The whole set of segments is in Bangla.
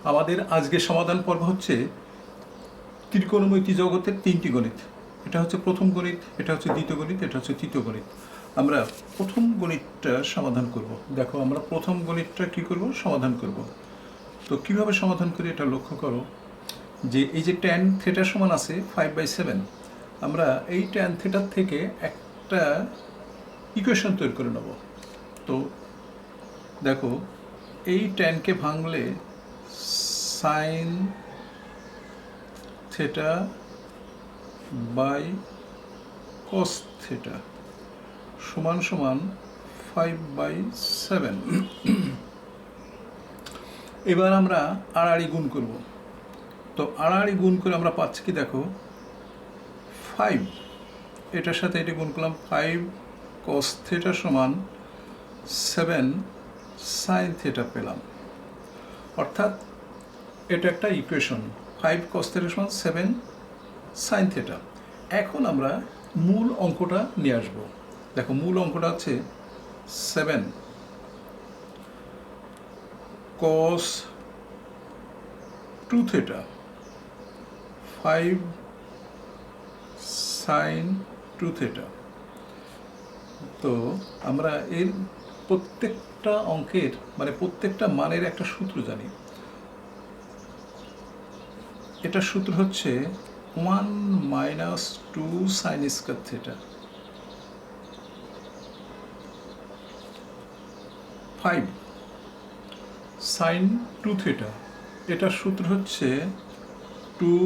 আমাদের আজকের সমাধান পর্ব হচ্ছে ত্রিকোণমিতি জগতের তিনটি গণিত। এটা হচ্ছে প্রথম গণিত, এটা হচ্ছে দ্বিতীয় গণিত, এটা হচ্ছে তৃতীয় গণিত। আমরা প্রথম গণিতটা সমাধান করব। দেখো আমরা প্রথম গণিতটা কি করব, সমাধান করব। তো কিভাবে সমাধান করি এটা লক্ষ্য করো যে এই যে ট্যান থিটা সমান আছে 5/7, আমরা এই ট্যান থিটার থেকে একটা ইকুয়েশন তৈরি করে নেব। তো দেখো এই ট্যানকে ভাঙলে sine theta by cos theta সমান সমান 5/7। এবার আমরা আড়াআড়ি গুণ করব। তো আড়াআড়ি গুণ করে আমরা পাচ্ছি কি, দেখো 5, এটার সাথে এটা গুণ করলাম, 5 কস থিটা সমান 7 সাইন থিটা পেলাম। অর্থাৎ এটা একটা ইকুয়েশন, 5 কস থিটা সমান 7 সাইন থিটা। এখন আমরা মূল অঙ্কটা নিয়ে আসব। দেখো মূল অঙ্কটা হচ্ছে 7 cos 2 থিটা 5 sin 2 থিটা। তো আমরা এর প্রত্যেকটা অঙ্কের মানে প্রত্যেকটা মানের একটা সূত্র জানি। এটা সূত্র হচ্ছে 1 - 2 sin square theta, 5 sin 2 theta, এটার সূত্র হচ্ছে 2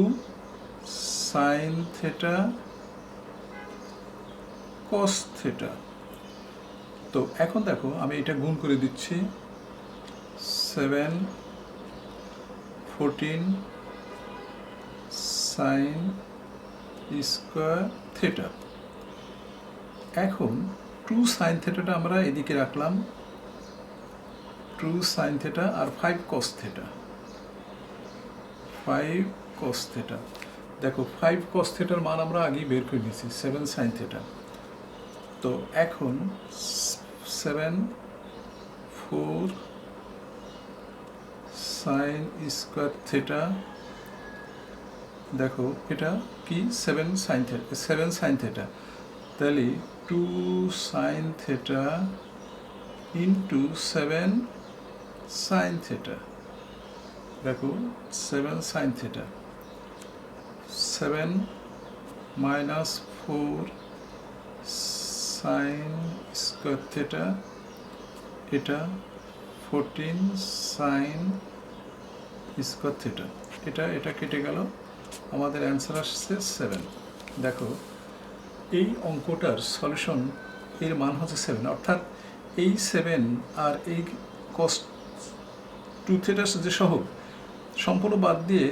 sin থিটা cos থিটা। তো এখন দেখো আমি এটা গুণ করে দিচ্ছি, 7 14 sin স্কয়ার থিটা। এখন 2 sin থিটাটা আমরা এদিকে রাখলাম, 2 sin থিটা আর 5 cos থিটা, 5 cos থিটা। দেখো 5 cos থিটার মান আমরা আগেই বের করে নিয়েছি, 7 sin থিটা। তো এখন 7 4 sin স্কয়ার থিটা, দেখো এটা কি 7 sin থিটা, তাহলে 2 sin theta into 7 sin theta. দেখো 7 sin theta, 7 minus 4 sin square theta, এটা 14 sin স্কয়ার থিটা। এটা কেটে গেল, আমাদের অ্যান্সার আসছে 7। দেখো এই অঙ্কটার সলিউশন এর মান হচ্ছে 7, অর্থাৎ এই 7 আর এই cos 2 থিটার যে সহগ সম্পূর্ণ বাদ দিয়ে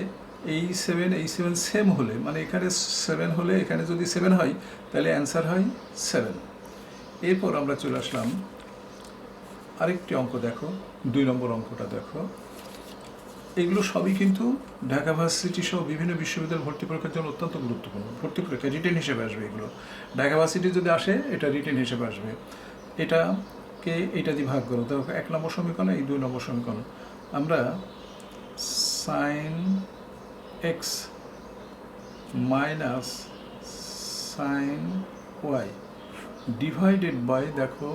এই 7 সেম হলে, মানে এখানে 7 হলে এখানে যদি 7 হয় তাহলে অ্যান্সার হয় 7। এরপর আমরা চলে আসলাম আরেকটি অঙ্ক। দেখো 2 নম্বর অঙ্কটা দেখো, এগুলো সবই কিন্তু ঢাকা ভার্সিটি সহ বিভিন্ন বিশ্ববিদ্যালয় ভর্তি পরীক্ষার জন্য অত্যন্ত গুরুত্বপূর্ণ। ভর্তি পরীক্ষা রিটেন হিসেবে আসবে এগুলো, ঢাকা ভার্সিটি যদি আসে এটা রিটেন হিসেবে আসবে। এটাকে এটা দিয়ে ভাগ করো, দেখো 1 নম্বর সমীকরণ, এই 2 নম্বর সমীকরণ। আমরা sine x minus sine y divided by, দেখো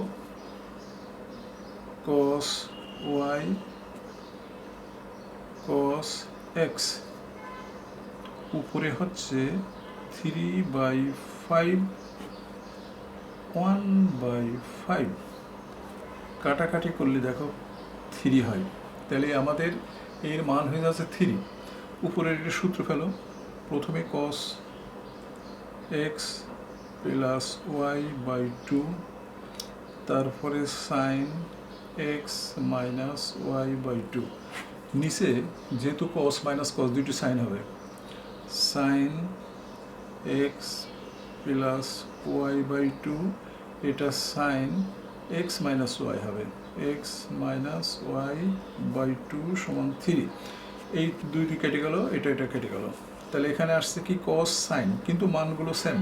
cos ওয়াই cos এক্স, উপরে হচ্ছে 3/5 1/5, কাটাকাটি করলে দেখো 3 হয়, তাহলে আমাদের এর মান হয়ে যাচ্ছে 3। উপরের একটা সূত্র ফেলো, প্রথমে cos x প্লাস y/2, তারপরে sin x মাইনাস y/2, নিচে যেহেতু cos মাইনাস cos দুইটি সাইন হবে, sin x প্লাস y/2, এটা sin x মাইনাস y হবে, x মাইনাস y/2 সমান 3। এই দুইটি কেটে গেল, এটা কেটে গেল, তাহলে এখানে আসছে কি cos সাইন, কিন্তু মানগুলো সেম,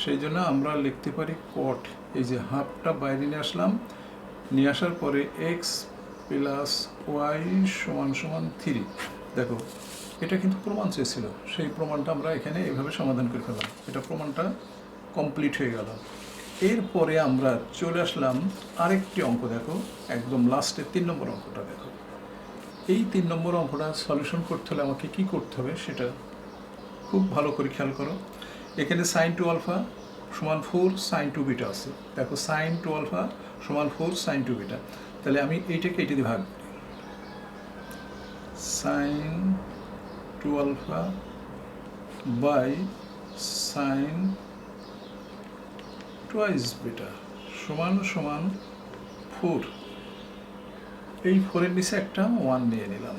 সেই জন্য আমরা লিখতে পারি cot। এই যে হাফটা বাইরে নিয়ে আসলাম, নিয়ে আসার পরে x প্লাস ওয়াই সমান সমান 3, দেখো এটা কিন্তু প্রমাণ চেয়েছিল, সেই প্রমাণটা আমরা এখানে এইভাবে সমাধান করে ফেললাম, এটা প্রমাণটা কমপ্লিট হয়ে গেল। এরপরে আমরা চলে আসলাম আরেকটি অঙ্ক, দেখো একদম লাস্টে 3 নম্বর অঙ্কটা দেখো। এই 3 নম্বর অঙ্কটা সলিউশন করতে হলে আমাকে কি করতে হবে সেটা খুব ভালো করে খেয়াল করো। এখানে সাইন টু আলফা সমান 4 সাইন টু বিটা আছে, দেখো সাইন টু আলফা সমান 4 সাইন টু বিটা, তাহলে আমি এইটাকে এইটা দিয়ে ভাগ, sine two alpha by sine twice beta সমান সমান 4। এই 4-এর নিচে একটা 1 নিয়ে নিলাম,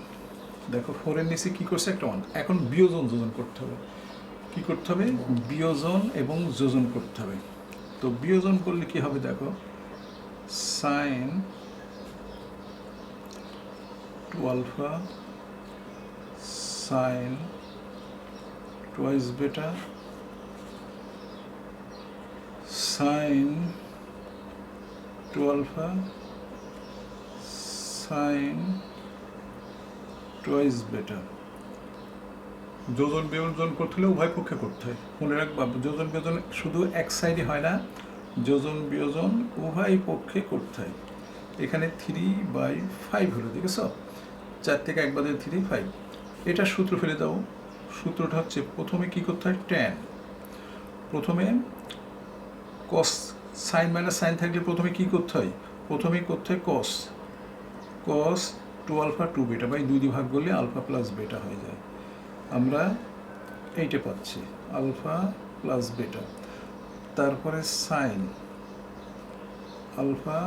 দেখো 4-এর নিচে কী করছে একটা 1। এখন বিয়োজন যোজন করতে হবে, কী করতে হবে বিয়োজন এবং যোজন করতে হবে। তো বিয়োজন করলে কি হবে দেখো, sine two alpha sine twice beta sine two alpha sine twice beta. যোজন বিয়োজন করতে হলে উভয় পক্ষে করতে হয়, মনে রাখবা যোজন বিয়োজন শুধু এক সাইডে হয় না, যোজন বিয়োজন উভয় পক্ষে করতে হয়। এখানে 3/5 হলো, দেখেছ 4 থেকে 1 বাদে 3 5। এটা সূত্র ফেলে দাও, সূত্রটা হচ্ছে প্রথমে কি করতে হয় ট্যান, প্রথমে কস সাইন মাইনাস সাইন থাকলে প্রথমে কি করতে হয়, প্রথমে করতে হয় কস, কস টু আলফা টু বেটা বাই 2 দিয়ে ভাগ করলে আলফা প্লাস বেটা হয়ে যায়, আমরা এইটা পাচ্ছি আলফা প্লাস বেটা। তারপরে সাইন আলফা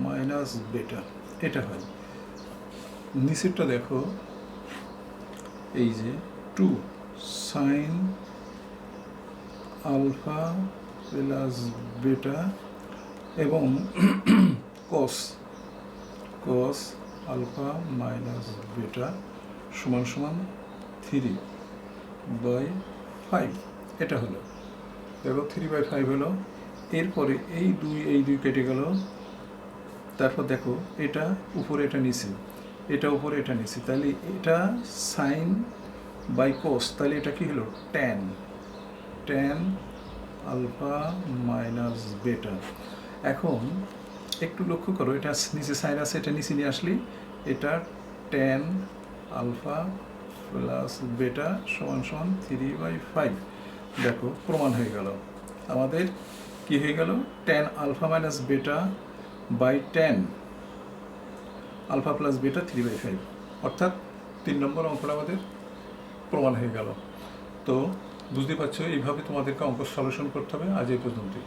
মাইনাস বেটা, এটা হয়। নিচেরটা দেখো এই যে 2 সাইন আলফা প্লাস বেটা এবং কস কস আলফা মাইনাস বেটা সমান সমান 3/5, এটা হলো দেখো 3/5 হলো। এরপরে এই দুই কেটে গেল, তারপর দেখো এটা উপরে এটা নিচে, এটা উপরে এটা নিচে, তাহলে এটা সাইন বাই কোস, তাহলে এটা কি হলো ট্যান, ট্যান আলফা মাইনাস বেটা। এখন একটু লক্ষ্য করো, এটা নিচে সাইন আছে, এটা নিচে নিয়ে আসলে এটা ট্যান আলফা প্লাস বেটা সমান সমান 3/5। দেখো প্রমাণ হয়ে গেল, আমাদের কি হয়ে গেল tan alpha minus beta by tan alpha plus beta 3/5, অর্থাৎ 3 নম্বর অঙ্কটা আমাদের প্রমাণ হয়ে গেল। তো বুঝতে পারছো এইভাবে তোমাদেরকে অঙ্ক সলিউশন করতে হবে। আজ এই পর্যন্তই।